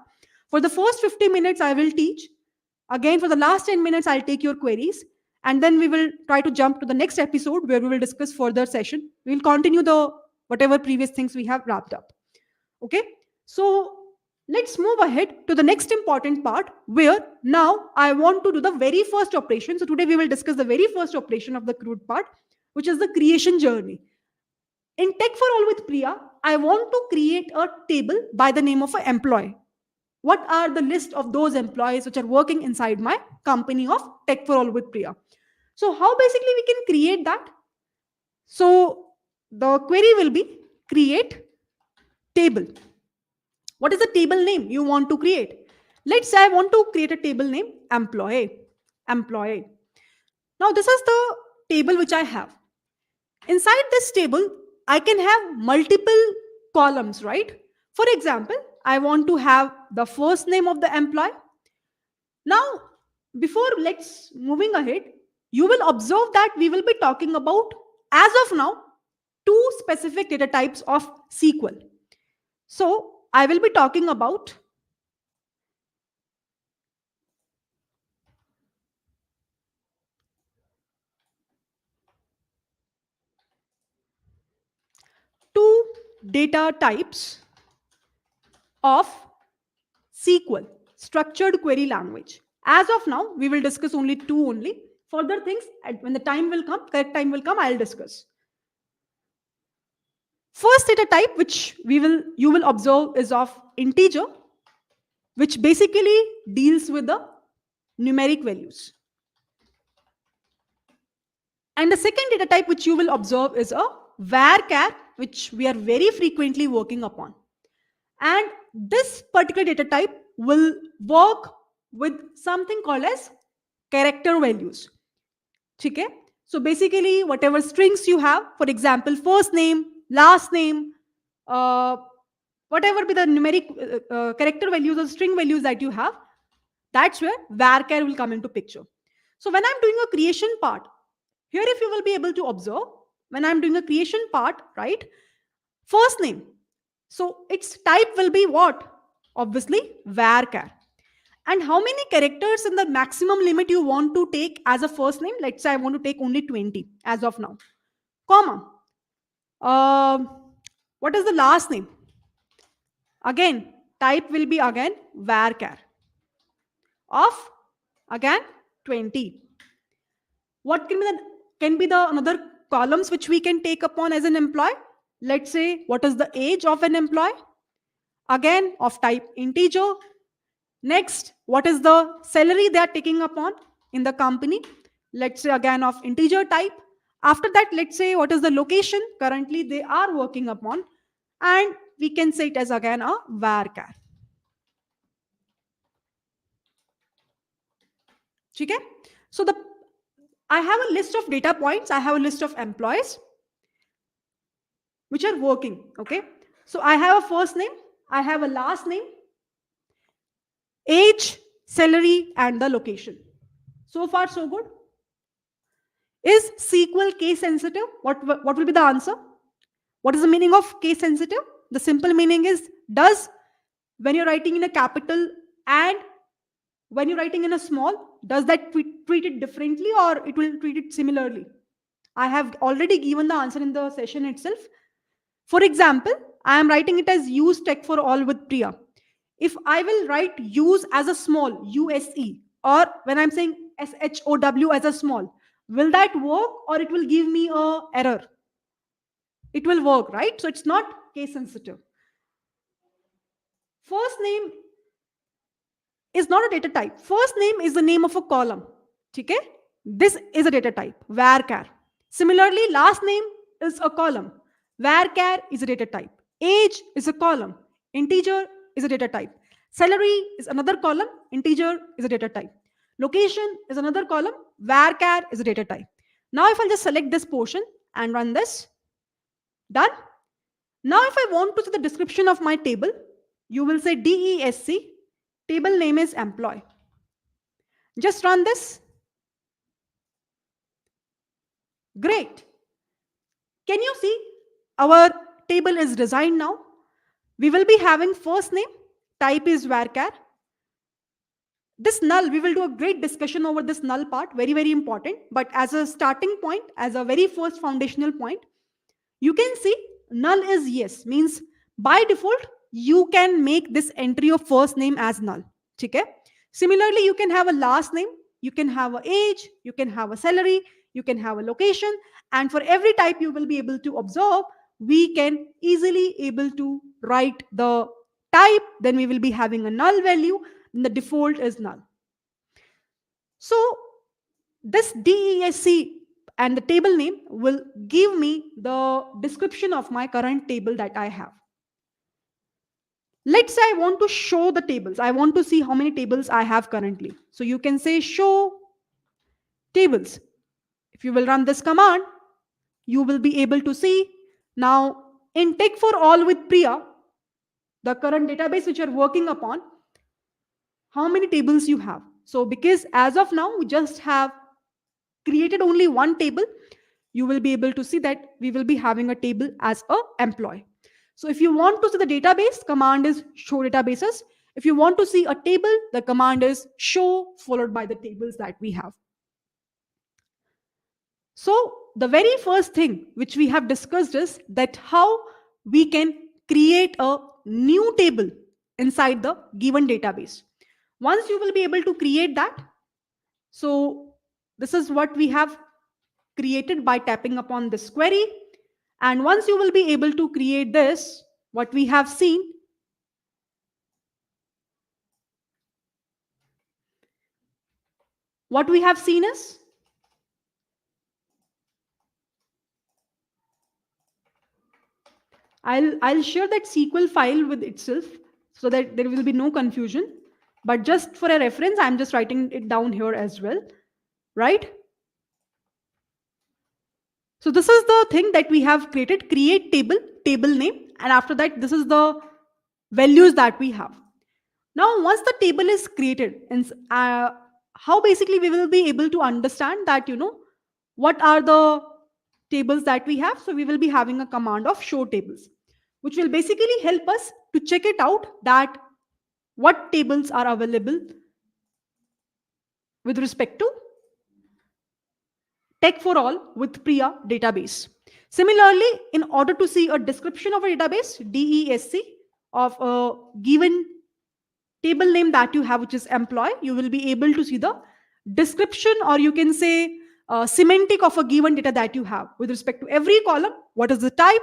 For the first 50 minutes I will teach. Again, for the last 10 minutes I'll take your queries, and then we will try to jump to the next episode where we will discuss further session. We will continue the whatever previous things we have wrapped up. Okay, so let's move ahead to the next important part, where now I want to do the very first operation. So today we will discuss the very first operation of the CRUD part, which is the creation journey. In Tech for All with Priya, I want to create a table by the name of an employee. What are the list of those employees which are working inside my company of Tech for All with Priya? So how basically we can create that? So the query will be create table. What is the table name you want to create? Let's say I want to create a table name employee. Employee. Now this is the table which I have. Inside this table, I can have multiple columns, right? For example, I want to have the first name of the employee. Now, before let's moving ahead, you will observe that we will be talking about, as of now, two specific data types of SQL. So I will be talking about two data types of SQL, structured query language. As of now, we will discuss only two only. Further things, when the time will come, correct time will come, I'll discuss. First data type which you will observe is of integer, which basically deals with the numeric values. And the second data type which you will observe is a varchar, which we are very frequently working upon. And this particular data type will work with something called as character values. Okay? So basically, whatever strings you have, for example, first name, last name, uh, whatever be the numeric character values or string values that you have, that's where varchar will come into picture. So when I'm doing a creation part, here if you will be able to observe, when I'm doing a creation part, right, first name, so its type will be what? Obviously, varchar. And how many characters in the maximum limit you want to take as a first name? Let's say I want to take only 20 as of now. Comma. What is the last name? Again, type will be again varchar. Of again 20. What can be the another columns which we can take upon as an employee? Let's say what is the age of an employee? Again, of type integer. Next, what is the salary they are taking upon in the company? Let's say again of integer type. After that, let's say what is the location currently they are working upon, and we can say it as again a varchar. Okay? So I have a list of data points. I have a list of employees which are working. Okay. So I have a first name, I have a last name, age, salary, and the location. So far, so good. Is SQL case sensitive? What will be the answer? What is the meaning of case sensitive? The simple meaning is, does when you're writing in a capital and when you're writing in a small, does that treat it differently or it will treat it similarly? I have already given the answer in the session itself. For example, I am writing it as use tech for all with Priya. If I will write use as a small, USE, or when I'm saying SHOW as a small, will that work or it will give me a error? It will work, right? So it's not case sensitive. First name is not a data type. First name is the name of a column. Okay? This is a data type, varchar. Similarly, last name is a column. Varchar is a data type. Age is a column. Integer is a data type. Salary is another column. Integer is a data type. Location is another column. Varchar is a data type. Now, if I'll just select this portion and run this, done. Now, if I want to see the description of my table, you will say DESC, table name is employee. Just run this. Great. Can you see our table is designed now? We will be having first name, type is varchar. This null, we will do a great discussion over this null part, very, very important. But as a starting point, as a very first foundational point, you can see null is yes, means by default, you can make this entry of first name as null. Okay? Similarly, you can have a last name, you can have an age, you can have a salary, you can have a location, and for every type you will be able to observe, we can easily able to write the type, then we will be having a null value, and the default is null. So this DESC and the table name will give me the description of my current table that I have. Let's say I want to show the tables. I want to see how many tables I have currently. So you can say show tables. If you will run this command, you will be able to see now in Tech for All with Priya, the current database which you're working upon, how many tables you have. So because as of now, we just have created only one table, you will be able to see that we will be having a table as a employee. So if you want to see the database, command is show databases. If you want to see a table, the command is show followed by the tables that we have. So the very first thing which we have discussed is that how we can create a new table inside the given database. Once you will be able to create that, so this is what we have created by tapping upon this query. And once you will be able to create this, what we have seen, is I'll share that SQL file with itself so that there will be no confusion. But just for a reference, I'm just writing it down here as well, right? So this is the thing that we have created, create table, table name, and after that, this is the values that we have. Now, once the table is created, and how basically we will be able to understand that, what are the tables that we have. So we will be having a command of show tables, which will basically help us to check it out that what tables are available with respect to Tech for All with Priya database. Similarly, in order to see a description of a database, DESC of a given table name that you have, which is employee, you will be able to see the description, or you can say semantic of a given data that you have with respect to every column. What is the type?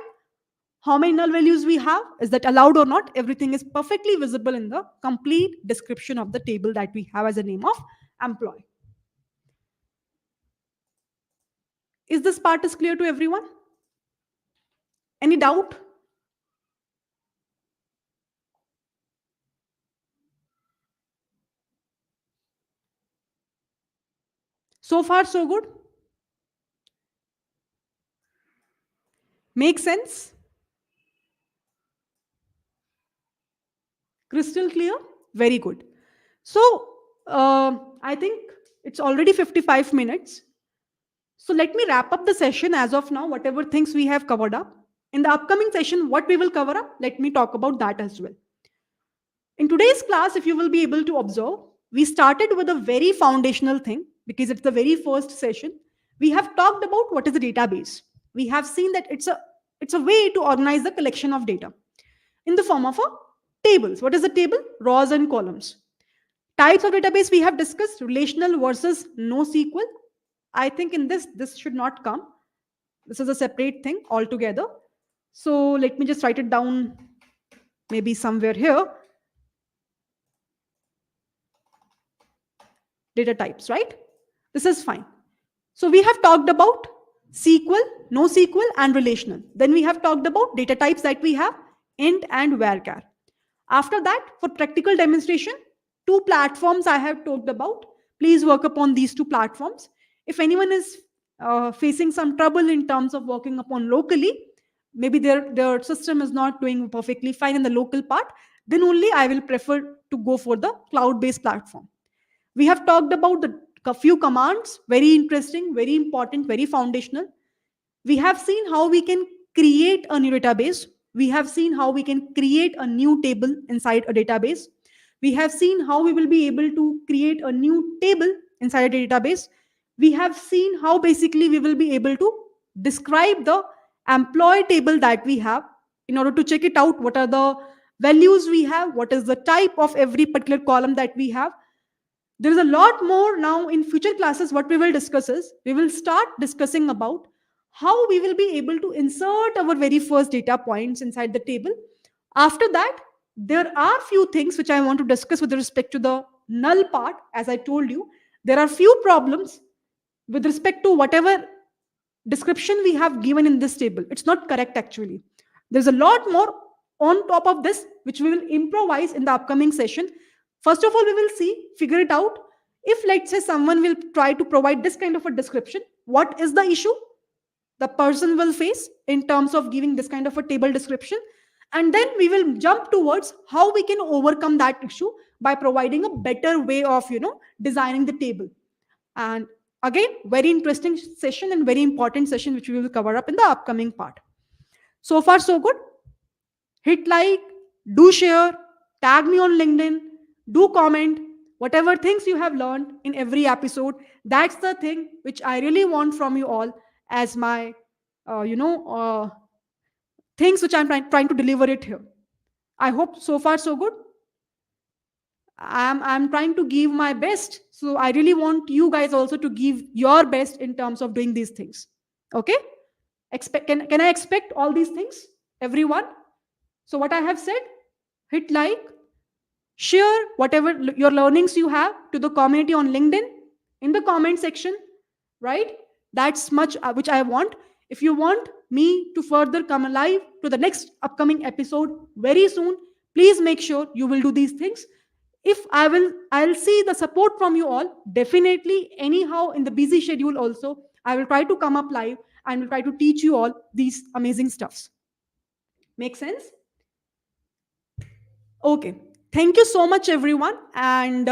How many null values we have? Is that allowed or not? Everything is perfectly visible in the complete description of the table that we have as a name of employee. Is this part is clear to everyone? Any doubt? So far, so good? Make sense? Crystal clear? Very good. So, I think it's already 55 minutes. So, let me wrap up the session as of now, whatever things we have covered up. In the upcoming session, what we will cover up, let me talk about that as well. In today's class, if you will be able to observe, we started with a very foundational thing because it's the very first session. We have talked about what is a database. We have seen that it's a way to organize the collection of data in the form of a tables. What is a table? Rows and columns. Types of database we have discussed, relational versus NoSQL. I think in this should not come. This is a separate thing altogether. So let me just write it down maybe somewhere here. Data types, right? This is fine. So we have talked about SQL, NoSQL, and relational. Then we have talked about data types that we have, int and varchar. After that, for practical demonstration, two platforms I have talked about. Please work upon these two platforms. If anyone is facing some trouble in terms of working upon locally, maybe their system is not doing perfectly fine in the local part, then only I will prefer to go for the cloud-based platform. We have talked about the few commands, very interesting, very important, very foundational. We have seen how we can create a new database. We have seen how we can create a new table inside a database. We have seen how we will be able to create a new table inside a database. We have seen how basically we will be able to describe the employee table that we have in order to check it out. What are the values we have? What is the type of every particular column that we have? There is a lot more now in future classes. What we will discuss is we will start discussing about how we will be able to insert our very first data points inside the table. After that, there are few things which I want to discuss with respect to the null part. As I told you, there are few problems with respect to whatever description we have given in this table. It's not correct actually. There's a lot more on top of this which we will improvise in the upcoming session. First of all, we will figure it out. If let's say someone will try to provide this kind of a description, what is the issue the person will face in terms of giving this kind of a table description? And then we will jump towards how we can overcome that issue by providing a better way of, designing the table. And again, very interesting session and very important session, which we will cover up in the upcoming part. So far, so good. Hit like, do share, tag me on LinkedIn, do comment, whatever things you have learned in every episode. That's the thing which I really want from you all as my, things which I'm trying to deliver it here. I hope so far, so good. I'm trying to give my best. So I really want you guys also to give your best in terms of doing these things. Okay? Can I expect all these things? Everyone? So what I have said, hit like, share whatever your learnings you have to the community on LinkedIn in the comment section, right? That's much which I want. If you want me to further come alive to the next upcoming episode very soon, please make sure you will do these things. If I'll see the support from you all, definitely. Anyhow, in the busy schedule also, I will try to come up live and will try to teach you all these amazing stuffs. Make sense? Okay. Thank you so much, everyone. And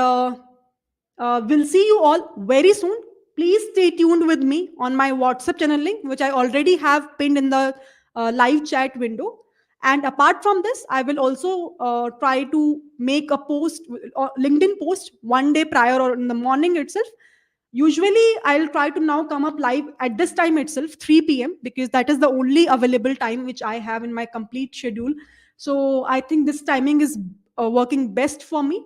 we'll see you all very soon. Please stay tuned with me on my WhatsApp channel link, which I already have pinned in the live chat window. And apart from this, I will also try to make a post, or LinkedIn post, one day prior or in the morning itself. Usually, I'll try to now come up live at this time itself, 3 p.m., because that is the only available time which I have in my complete schedule. So I think this timing is working best for me.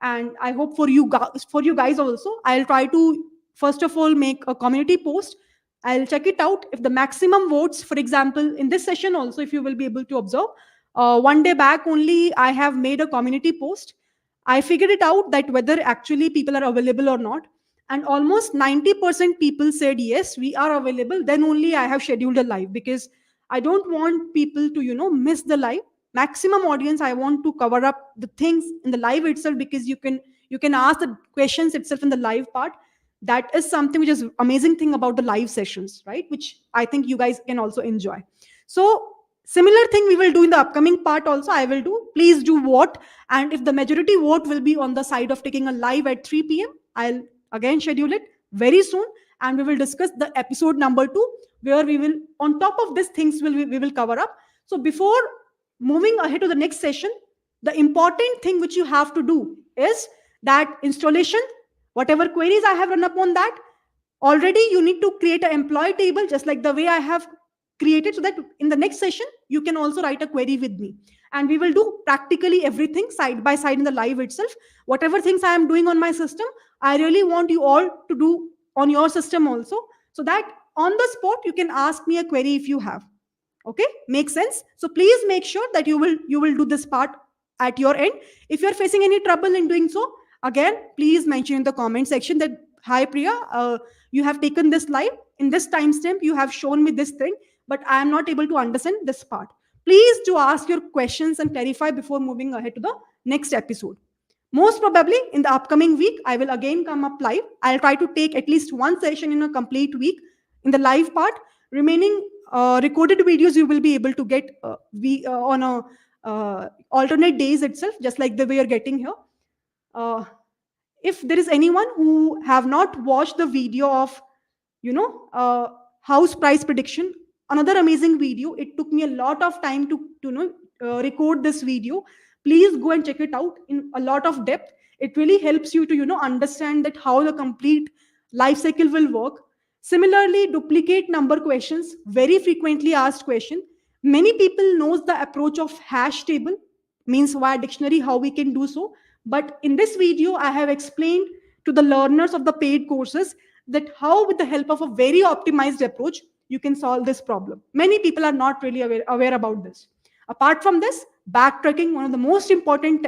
And I hope for you guys also, I'll try to first of all make a community post. I'll check it out. If the maximum votes, for example, in this session also, if you will be able to observe, one day back only, I have made a community post. I figured it out that whether actually people are available or not. And almost 90% people said, yes, we are available. Then only I have scheduled a live, because I don't want people to, miss the live. Maximum audience, I want to cover up the things in the live itself, because you can ask the questions itself in the live part. That is something which is amazing thing about the live sessions, right? Which I think you guys can also enjoy. So similar thing we will do in the upcoming part also. I will do. Please do vote, and if the majority vote will be on the side of taking a live at 3 p.m., I'll again schedule it very soon, and we will discuss the episode number 2, where we will, on top of these things, we will cover up. So before moving ahead to the next session, the important thing which you have to do is that installation. Whatever queries I have run upon that, already you need to create an employee table, just like the way I have created, so that in the next session you can also write a query with me, and we will do practically everything side by side in the live itself. Whatever things I am doing on my system, I really want you all to do on your system also, so that on the spot you can ask me a query if you have. Okay, makes sense? So please make sure that you will do this part at your end. If you're facing any trouble in doing so, again, please mention in the comment section that, hi Priya, you have taken this live, in this timestamp you have shown me this thing, but I am not able to understand this part. Please do ask your questions and clarify before moving ahead to the next episode. Most probably in the upcoming week, I will again come up live. I'll try to take at least one session in a complete week in the live part. Remaining recorded videos you will be able to get on a alternate days itself, just like the way you're getting here. Uh, if there is anyone who have not watched the video of, you know uh, house price prediction, another amazing video, it took me a lot of time to record this video. Please go and check it out in a lot of depth. It really helps you to understand that how the complete life cycle will work. Similarly, duplicate number questions, very frequently asked question. Many people knows the approach of hash table, means via dictionary, how we can do so. But in this video I have explained to the learners of the paid courses that how, with the help of a very optimized approach, you can solve this problem. Many people are not really aware about this. Apart from this, backtracking, one of the most important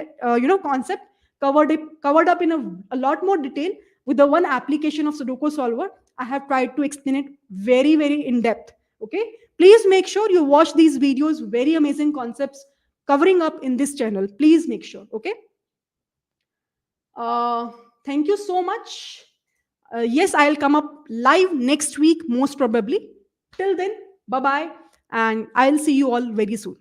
concept, covered up in a lot more detail with the one application of Sudoku solver. I have tried to explain it very, very in depth. Okay, please make sure you watch these videos. Very amazing concepts covering up in this channel. Please make sure. Okay. Uh, Thank you so much. Yes, I'll come up live next week, most probably. Till then, bye bye, and I'll see you all very soon.